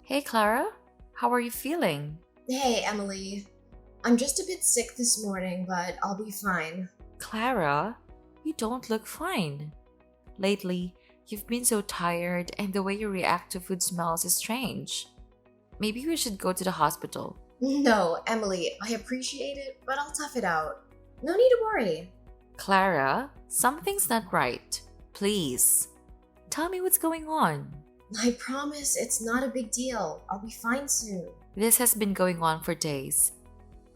Hey Clara, how are you feeling? Hey, Emily. I'm just a bit sick this morning, but I'll be fine. Clara, you don't look fine. Lately, you've been so tired and the way you react to food smells is strange. Maybe we should go to the hospital. No, Emily, I appreciate it, but I'll tough it out. No need to worry. Clara, something's not right. Please, tell me what's going on. I promise it's not a big deal. I'll be fine soon. This has been going on for days.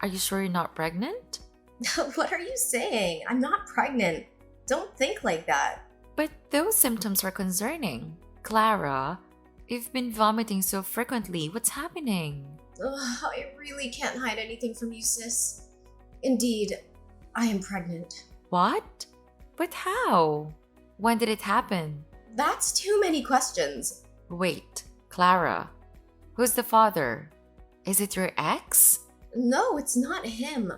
Are you sure you're not pregnant? What are you saying? I'm not pregnant. Don't think like that. But those symptoms are concerning. Clara, you've been vomiting so frequently. What's happening? Ugh, I really can't hide anything from you, sis. Indeed, I am pregnant. What? But how? When did it happen? That's too many questions. Wait, Clara. Who's the father? Is it your ex? No, it's not him.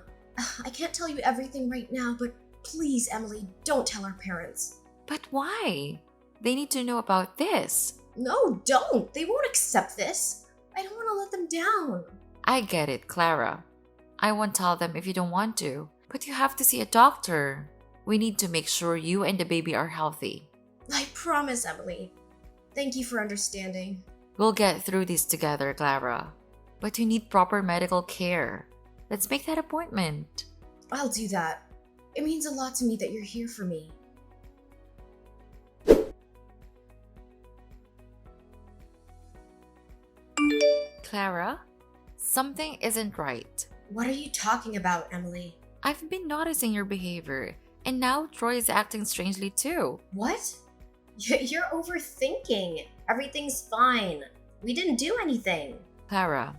I can't tell you everything right now, but please, Emily, don't tell our parents. But why? They need to know about this. No, don't. They won't accept this. I don't want to let them down. I get it, Clara. I won't tell them if you don't want to, but you have to see a doctor. We need to make sure you and the baby are healthy. I promise, Emily. Thank you for understanding. We'll get through this together, Clara. But you need proper medical care. Let's make that appointment. I'll do that. It means a lot to me that you're here for me. Clara, something isn't right. What are you talking about, Emily? I've been noticing your behavior, and now Troy is acting strangely too. What? You're overthinking. Everything's fine. We didn't do anything. Clara,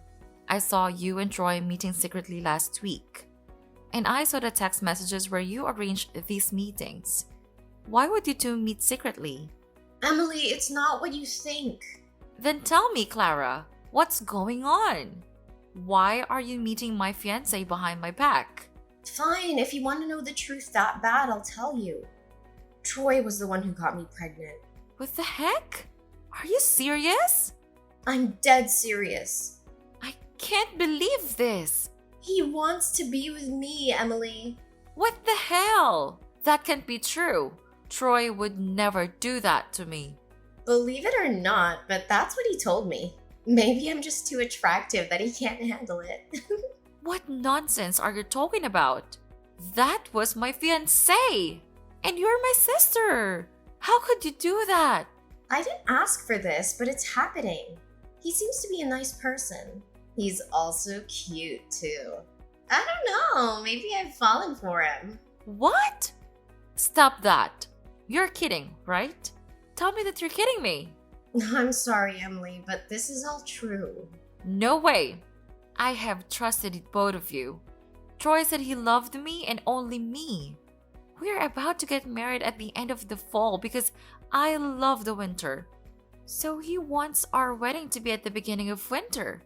I saw you and Troy meeting secretly last week. And I saw the text messages where you arranged these meetings. Why would you two meet secretly? Emily, it's not what you think. Then tell me, Clara, what's going on? Why are you meeting my fiancé behind my back? Fine, if you want to know the truth that bad, I'll tell you. Troy was the one who got me pregnant. What the heck? Are you serious? I'm dead serious. I can't believe this. He wants to be with me, Emily. What the hell? That can't be true. Troy would never do that to me. Believe it or not, but that's what he told me. Maybe I'm just too attractive that he can't handle it. What nonsense are you talking about? That was my fiancé! And you're my sister! How could you do that? I didn't ask for this, but it's happening. He seems to be a nice person. He's also cute, too. I don't know, maybe I've fallen for him. What? Stop that. You're kidding, right? Tell me that you're kidding me. I'm sorry, Emily, but this is all true. No way. I have trusted both of you. Troy said he loved me and only me. We are about to get married at the end of the fall because I love the winter. So he wants our wedding to be at the beginning of winter.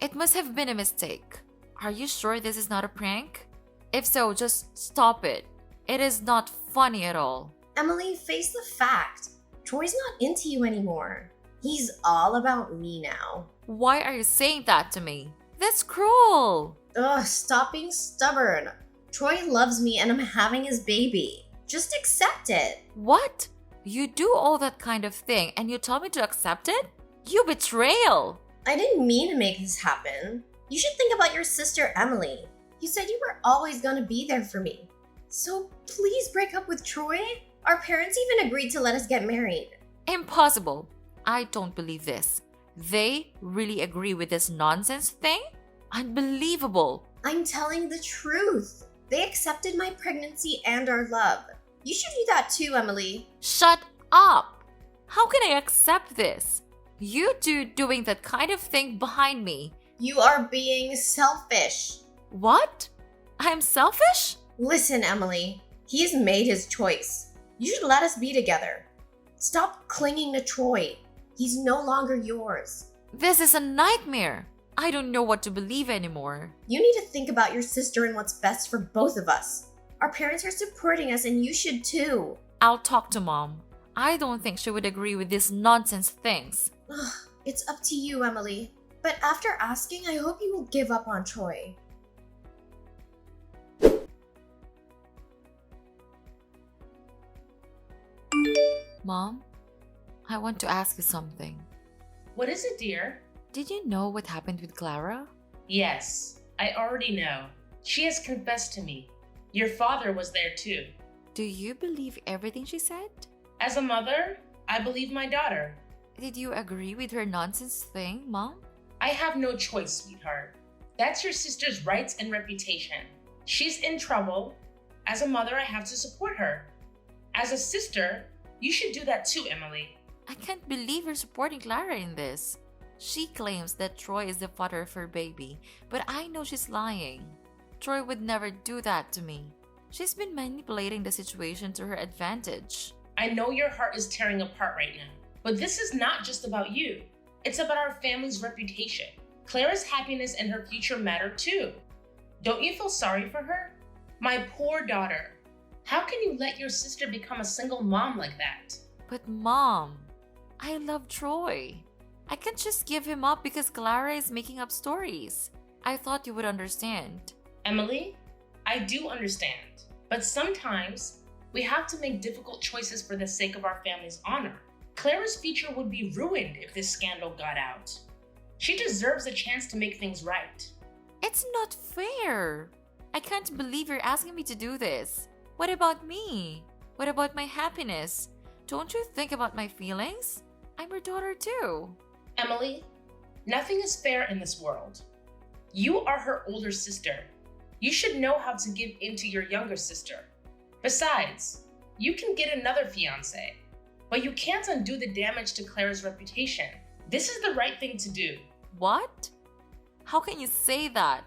It must have been a mistake. Are you sure this is not a prank? If so, just stop it. It is not funny at all. Emily, face the fact. Troy's not into you anymore. He's all about me now. Why are you saying that to me? That's cruel. Ugh, stop being stubborn. Troy loves me and I'm having his baby. Just accept it. What? You do all that kind of thing and you tell me to accept it? You betrayal! I didn't mean to make this happen. You should think about your sister Emily. You said you were always gonna be there for me. So please break up with Troy. Our parents even agreed to let us get married. Impossible. I don't believe this. They really agree with this nonsense thing? Unbelievable. I'm telling the truth. They accepted my pregnancy and our love. You should do that too, Emily. Shut up! How can I accept this? You two doing that kind of thing behind me. You are being selfish. What? I'm selfish? Listen, Emily. He's made his choice. You should let us be together. Stop clinging to Troy. He's no longer yours. This is a nightmare. I don't know what to believe anymore. You need to think about your sister and what's best for both of us. Our parents are supporting us and you should too. I'll talk to Mom. I don't think she would agree with these nonsense things. Ugh, It's up to you, Emily. But after asking, I hope you will give up on Troy. Mom, I want to ask you something. What is it, dear? Did you know what happened with Clara? Yes, I already know. She has confessed to me. Your father was there too. Do you believe everything she said? As a mother, I believe my daughter. Did you agree with her nonsense thing, Mom? I have no choice, sweetheart. That's your sister's rights and reputation. She's in trouble. As a mother, I have to support her. As a sister, you should do that too, Emily. I can't believe you're supporting Clara in this. She claims that Troy is the father of her baby, but I know she's lying. Troy would never do that to me. She's been manipulating the situation to her advantage. I know your heart is tearing apart right now, but this is not just about you. It's about our family's reputation. Clara's happiness and her future matter too. Don't you feel sorry for her? My poor daughter. How can you let your sister become a single mom like that? But Mom, I love Troy. I can't just give him up because Clara is making up stories. I thought you would understand. Emily, I do understand, but sometimes we have to make difficult choices for the sake of our family's honor. Clara's future would be ruined if this scandal got out. She deserves a chance to make things right. It's not fair. I can't believe you're asking me to do this. What about me? What about my happiness? Don't you think about my feelings? I'm your daughter too. Emily, nothing is fair in this world. You are her older sister. You should know how to give in to your younger sister. Besides, you can get another fiancé, but you can't undo the damage to Clara's reputation. This is the right thing to do. What? How can you say that?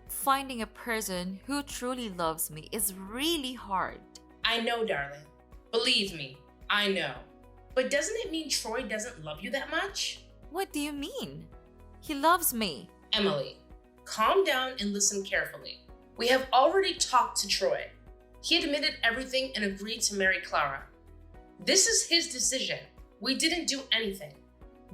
Finding a person who truly loves me is really hard. I know, darling. Believe me, I know. But doesn't it mean Troy doesn't love you that much? What do you mean? He loves me. Emily, calm down and listen carefully. We have already talked to Troy. He admitted everything and agreed to marry Clara. This is his decision. We didn't do anything.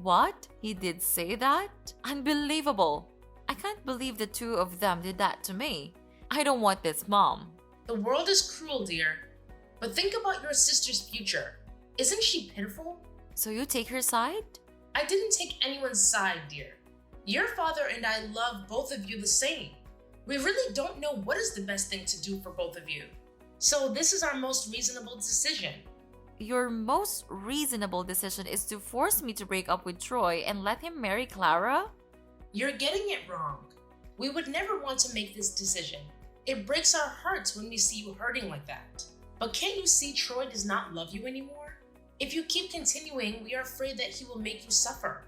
What? He did say that? Unbelievable. I can't believe the two of them did that to me. I don't want this, Mom. The world is cruel, dear. But think about your sister's future. Isn't she pitiful? So you take her side? I didn't take anyone's side, dear. Your father and I love both of you the same. We really don't know what is the best thing to do for both of you. So this is our most reasonable decision. Your most reasonable decision is to force me to break up with Troy and let him marry Clara? You're getting it wrong. We would never want to make this decision. It breaks our hearts when we see you hurting like that. But can't you see Troy does not love you anymore? If you keep continuing, we are afraid that he will make you suffer.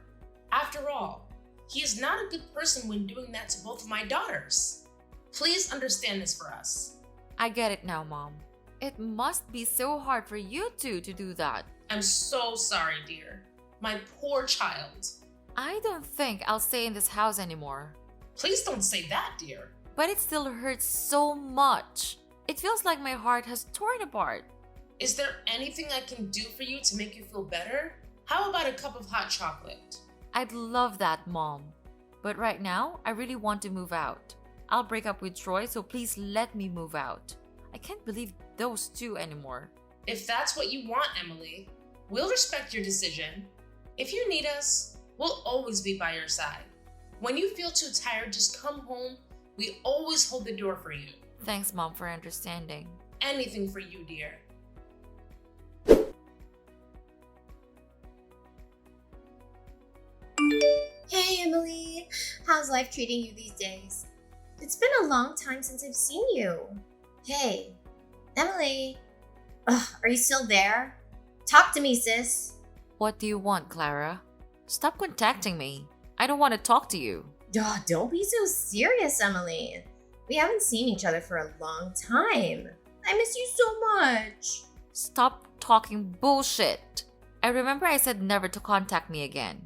After all, he is not a good person when doing that to both of my daughters. Please understand this for us. I get it now, Mom. It must be so hard for you two to do that. I'm so sorry, dear. My poor child. I don't think I'll stay in this house anymore. Please don't say that, dear. But it still hurts so much. It feels like my heart has torn apart. Is there anything I can do for you to make you feel better? How about a cup of hot chocolate? I'd love that, Mom. But right now, I really want to move out. I'll break up with Troy, so please let me move out. I can't believe those two anymore. If that's what you want, Emily, we'll respect your decision. If you need us, we'll always be by your side. When you feel too tired, just come home. We always hold the door for you. Thanks, Mom, for understanding. Anything for you, dear. Hey, Emily. How's life treating you these days? It's been a long time since I've seen you. Hey, Emily. Ugh, are you still there? Talk to me, sis. What do you want, Clara? Stop contacting me. I don't want to talk to you. Don't be so serious, Emily. We haven't seen each other for a long time. I miss you so much. Stop talking bullshit. I remember I said never to contact me again.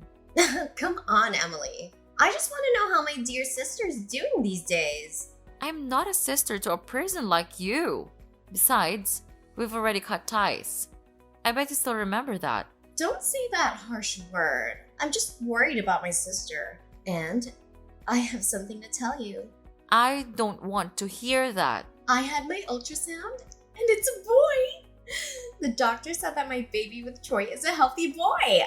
Come on, Emily. I just want to know how my dear sister is doing these days. I'm not a sister to a person like you. Besides, we've already cut ties. I bet you still remember that. Don't say that harsh word. I'm just worried about my sister. And I have something to tell you. I don't want to hear that. I had my ultrasound, and it's a boy. The doctor said that my baby with Troy is a healthy boy.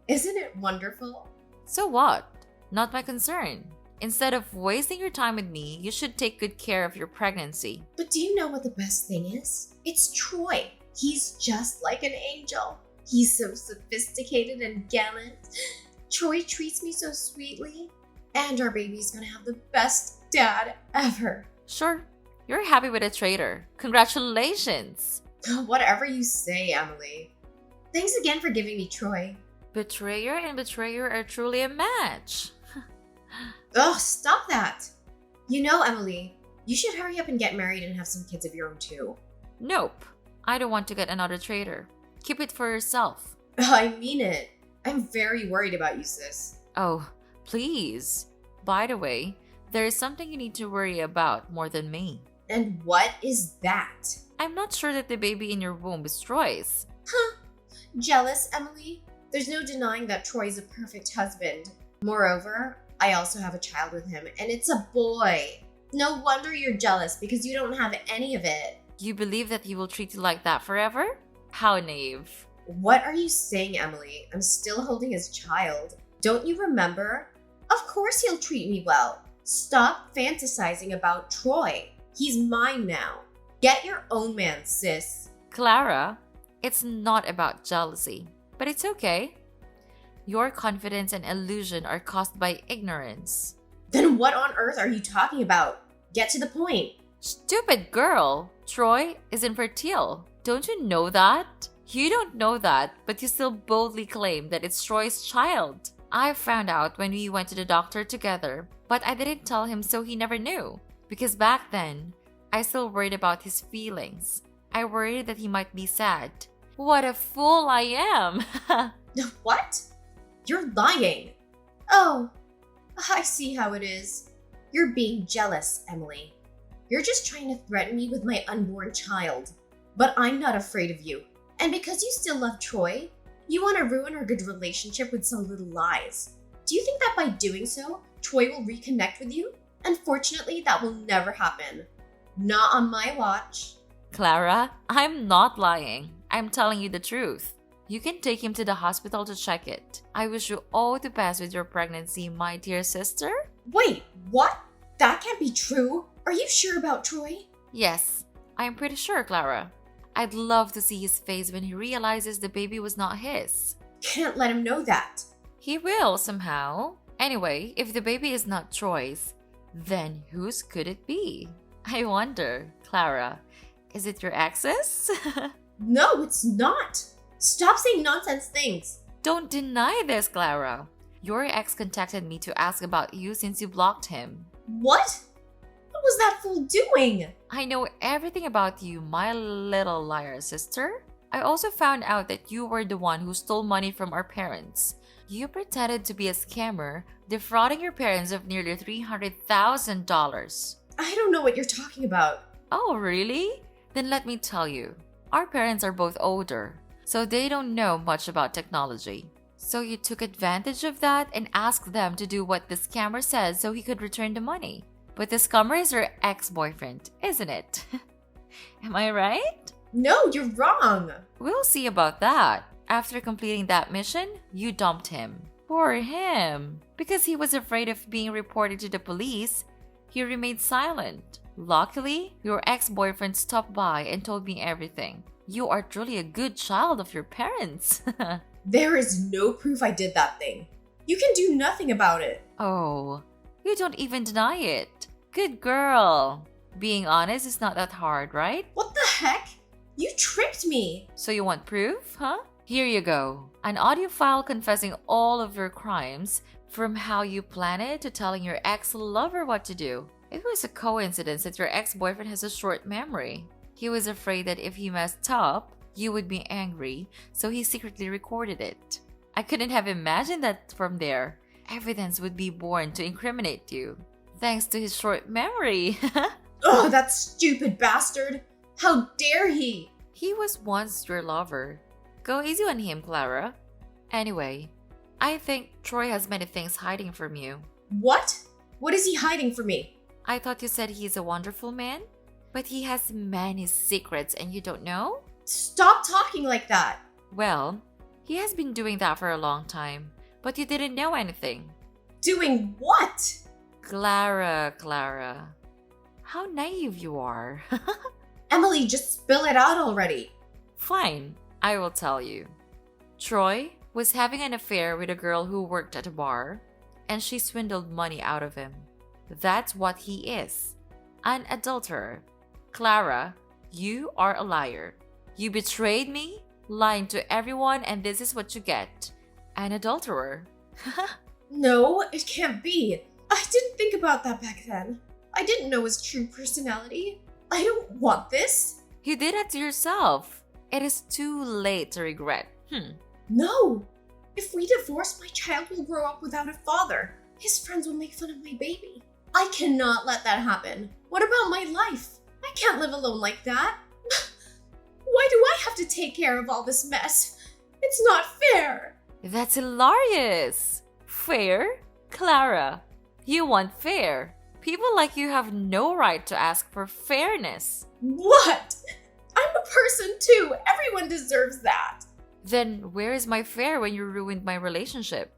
Isn't it wonderful? So what? Not my concern. Instead of wasting your time with me, you should take good care of your pregnancy. But do you know what the best thing is? It's Troy. He's just like an angel. He's so sophisticated and gallant. Troy treats me so sweetly. And our baby's gonna have the best dad ever. Sure, you're happy with a traitor. Congratulations! Whatever you say, Emily. Thanks again for giving me Troy. Betrayer and betrayer are truly a match. Ugh, stop that. You know, Emily, you should hurry up and get married and have some kids of your own too. Nope, I don't want to get another traitor. Keep it for yourself. I mean it. I'm very worried about you, sis. Oh, please. By the way, there is something you need to worry about more than me. And what is that? I'm not sure that the baby in your womb is Troy's. Huh? Jealous, Emily? There's no denying that Troy's a perfect husband. Moreover, I also have a child with him, and it's a boy. No wonder you're jealous because you don't have any of it. You believe that he will treat you like that forever? How naive. What are you saying, Emily? I'm still holding his child. Don't you remember? Of course he'll treat me well. Stop fantasizing about Troy. He's mine now. Get your own man, sis. Clara, it's not about jealousy, but it's okay. Your confidence and illusion are caused by ignorance. Then what on earth are you talking about? Get to the point. Stupid girl! Troy is infertile. Don't you know that? You don't know that, but you still boldly claim that it's Troy's child. I found out when we went to the doctor together, but I didn't tell him so he never knew. Because back then, I still worried about his feelings. I worried that he might be sad. What a fool I am! What? You're lying. Oh, I see how it is. You're being jealous, Emily. You're just trying to threaten me with my unborn child. But I'm not afraid of you. And because you still love Troy, you want to ruin our good relationship with some little lies. Do you think that by doing so, Troy will reconnect with you? Unfortunately, that will never happen. Not on my watch. Clara, I'm not lying. I'm telling you the truth. You can take him to the hospital to check it. I wish you all the best with your pregnancy, my dear sister. Wait, what? That can't be true. Are you sure about Troy? Yes, I'm pretty sure, Clara. I'd love to see his face when he realizes the baby was not his. Can't let him know that. He will somehow. Anyway, if the baby is not Troy's, then whose could it be? I wonder, Clara, is it your ex's? No, it's not. Stop saying nonsense things. Don't deny this, Clara. Your ex contacted me to ask about you since you blocked him. What? What was that fool doing? I know everything about you, my little liar sister. I also found out that you were the one who stole money from our parents. You pretended to be a scammer, defrauding your parents of nearly $300,000. I don't know what you're talking about. Oh, really? Then let me tell you. Our parents are both older, so they don't know much about technology. So you took advantage of that and asked them to do what the scammer said so he could return the money. But the scammer is your ex-boyfriend, isn't it? Am I right? No, you're wrong. We'll see about that. After completing that mission, you dumped him. Poor him. Because he was afraid of being reported to the police, he remained silent. Luckily, your ex-boyfriend stopped by and told me everything. You are truly a good child of your parents. There is no proof I did that thing. You can do nothing about it. Oh, you don't even deny it. Good girl. Being honest is not that hard, right? What the heck? You tricked me. So you want proof, huh? Here you go. An audio file confessing all of your crimes, from how you planned it to telling your ex-lover what to do. It was a coincidence that your ex-boyfriend has a short memory. He was afraid that if he messed up, you would be angry, so he secretly recorded it. I couldn't have imagined that from there, evidence would be born to incriminate you. Thanks to his short memory. Oh, that stupid bastard. How dare he? He was once your lover. Go easy on him, Clara. Anyway, I think Troy has many things hiding from you. What? What is he hiding from me? I thought you said he's a wonderful man, but he has many secrets and you don't know? Stop talking like that. Well, he has been doing that for a long time, but you didn't know anything. Doing what? Clara. How naive you are. Emily, just spill it out already. Fine, I will tell you. Troy was having an affair with a girl who worked at a bar, and she swindled money out of him. That's what he is. An adulterer. Clara, you are a liar. You betrayed me, lying to everyone, and this is what you get. An adulterer. No, it can't be. I didn't think about that back then. I didn't know his true personality. I don't want this. You did it to yourself. It is too late to regret. No. If we divorce, my child will grow up without a father. His friends will make fun of my baby. I cannot let that happen. What about my life? I can't live alone like that. Why do I have to take care of all this mess? It's not fair. That's hilarious. Fair? Clara, you want fair. People like you have no right to ask for fairness. What? I'm a person too. Everyone deserves that. Then where is my fair when you ruined my relationship?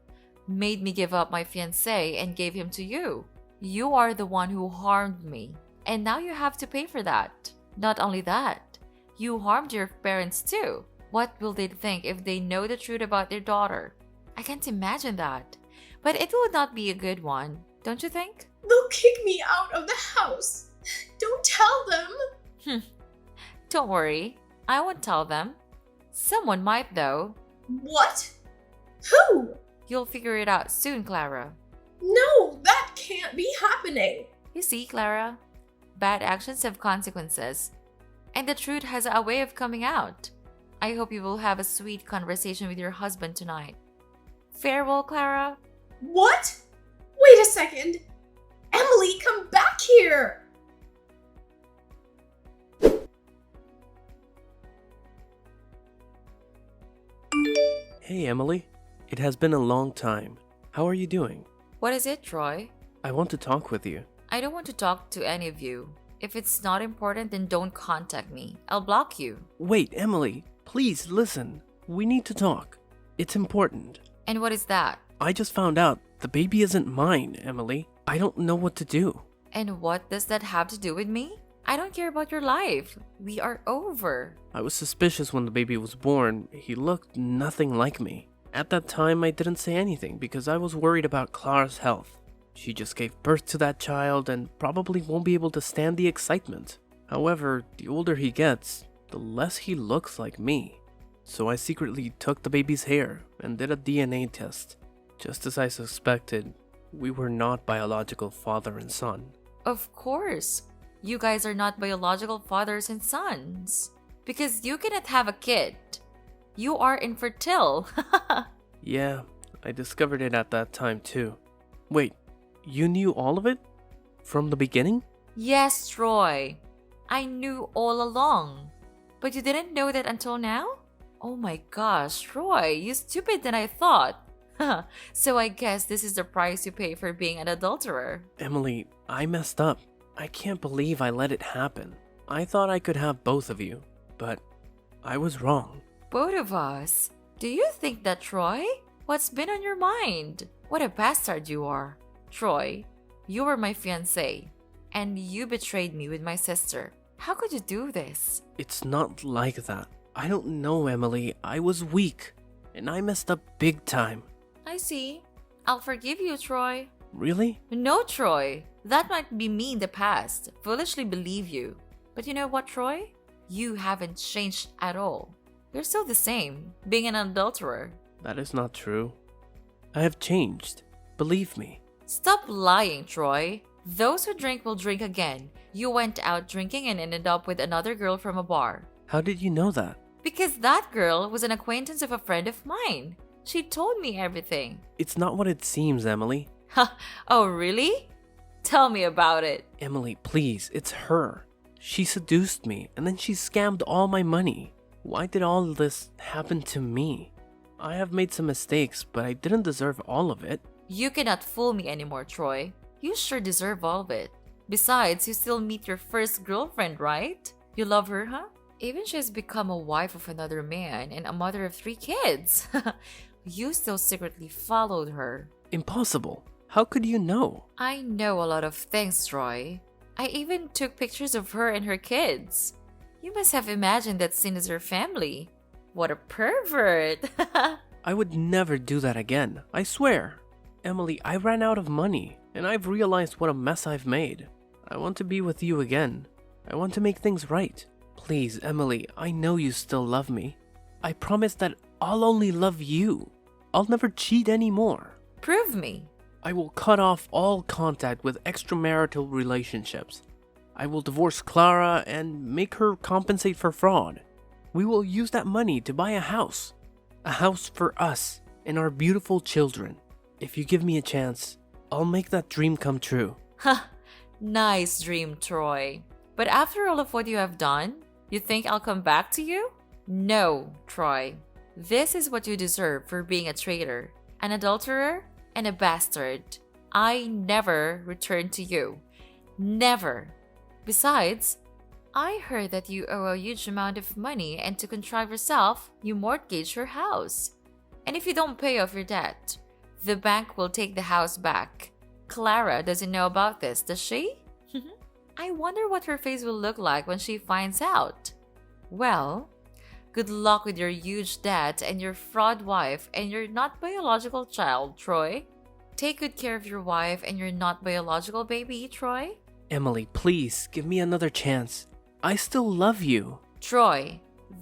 Made me give up my fiancé and gave him to you. You are the one who harmed me. And now you have to pay for that. Not only that, you harmed your parents too. What will they think if they know the truth about their daughter? I can't imagine that. But it will not be a good one, don't you think? They'll kick me out of the house. Don't tell them. Don't worry, I won't tell them. Someone might though. What? Who? You'll figure it out soon, Clara. No, that can't be happening. You see, Clara, bad actions have consequences, and the truth has a way of coming out. I hope you will have a sweet conversation with your husband tonight. Farewell, Clara. What? Wait a second. Emily, come back here. Hey Emily, it has been a long time. How are you doing? What is it, Troy? I want to talk with you. I don't want to talk to any of you. If it's not important, then don't contact me. I'll block you. Wait, Emily, please listen. We need to talk. It's important. And what is that? I just found out the baby isn't mine, Emily. I don't know what to do. And what does that have to do with me? I don't care about your life. We are over. I was suspicious when the baby was born. He looked nothing like me. At that time, I didn't say anything because I was worried about Clara's health. She just gave birth to that child and probably won't be able to stand the excitement. However, the older he gets, the less he looks like me. So I secretly took the baby's hair and did a DNA test. Just as I suspected, we were not biological father and son. Of course. You guys are not biological fathers and sons. Because you cannot have a kid. You are infertile. Yeah, I discovered it at that time too. Wait, you knew all of it? From the beginning? Yes, Troy. I knew all along. But you didn't know that until now? Oh my gosh, Troy, you're stupid than I thought. So I guess this is the price you pay for being an adulterer. Emily, I messed up. I can't believe I let it happen. I thought I could have both of you, but I was wrong. Both of us? Do you think that, Troy? What's been on your mind? What a bastard you are. Troy, you were my fiancé, and you betrayed me with my sister. How could you do this? It's not like that. I don't know, Emily. I was weak, and I messed up big time. I see. I'll forgive you, Troy. Really? No, Troy. That might be me in the past. Foolishly believe you. But you know what, Troy? You haven't changed at all. You're still the same, being an adulterer. That is not true. I have changed. Believe me. Stop lying, Troy. Those who drink will drink again. You went out drinking and ended up with another girl from a bar. How did you know that? Because that girl was an acquaintance of a friend of mine. She told me everything. It's not what it seems, Emily. Oh, really? Tell me about it. Emily, please, it's her. She seduced me, and then she scammed all my money. Why did all this happen to me? I have made some mistakes, but I didn't deserve all of it. You cannot fool me anymore, Troy. You sure deserve all of it. Besides, you still meet your first girlfriend, right? You love her, huh? Even she has become a wife of another man and a mother of 3 kids. You still secretly followed her. Impossible. How could you know? I know a lot of things, Troy. I even took pictures of her and her kids. You must have imagined that scene as her family. What a pervert! I would never do that again, I swear. Emily, I ran out of money, and I've realized what a mess I've made. I want to be with you again. I want to make things right. Please, Emily, I know you still love me. I promise that I'll only love you. I'll never cheat anymore. Prove me. I will cut off all contact with extramarital relationships. I will divorce Clara and make her compensate for fraud. We will use that money to buy a house for us and our beautiful children. If you give me a chance, I'll make that dream come true. Ha! Nice dream, Troy. But after all of what you have done, you think I'll come back to you? No, Troy. This is what you deserve for being a traitor, an adulterer, and a bastard. I never return to you. Never. Besides, I heard that you owe a huge amount of money, and to contrive yourself, you mortgage your house. And if you don't pay off your debt, the bank will take the house back. Clara doesn't know about this, does she? I wonder what her face will look like when she finds out. Well, good luck with your huge debt and your fraud wife and your not biological child, Troy. Take good care of your wife and your not biological baby, Troy. Emily, please, give me another chance. I still love you. Troy,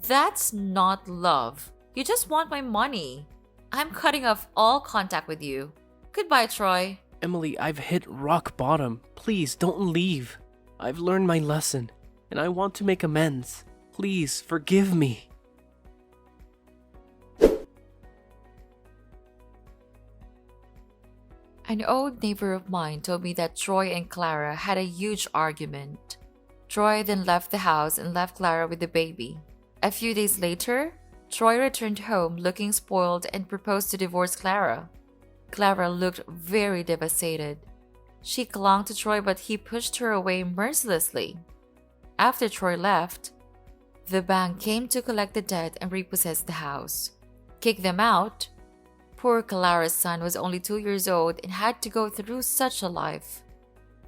that's not love. You just want my money. I'm cutting off all contact with you. Goodbye, Troy. Emily, I've hit rock bottom. Please, don't leave. I've learned my lesson, and I want to make amends. Please, forgive me. An old neighbor of mine told me that Troy and Clara had a huge argument. Troy then left the house and left Clara with the baby. A few days later, Troy returned home looking spoiled and proposed to divorce Clara. Clara looked very devastated. She clung to Troy, but he pushed her away mercilessly. After Troy left, the bank came to collect the debt and repossess the house. Kick them out? Poor Clara's son was only 2 years old and had to go through such a life.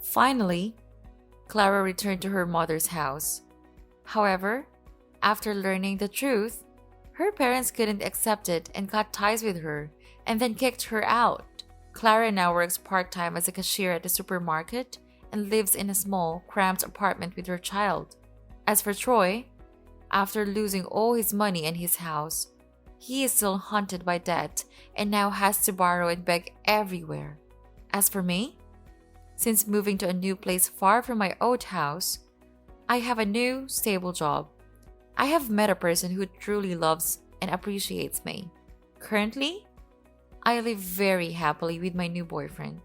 Finally, Clara returned to her mother's house. However, after learning the truth, her parents couldn't accept it and cut ties with her and then kicked her out. Clara now works part-time as a cashier at a supermarket and lives in a small, cramped apartment with her child. As for Troy, after losing all his money and his house, he is still haunted by debt and now has to borrow and beg everywhere. As for me, since moving to a new place far from my old house, I have a new, stable job. I have met a person who truly loves and appreciates me. Currently, I live very happily with my new boyfriend.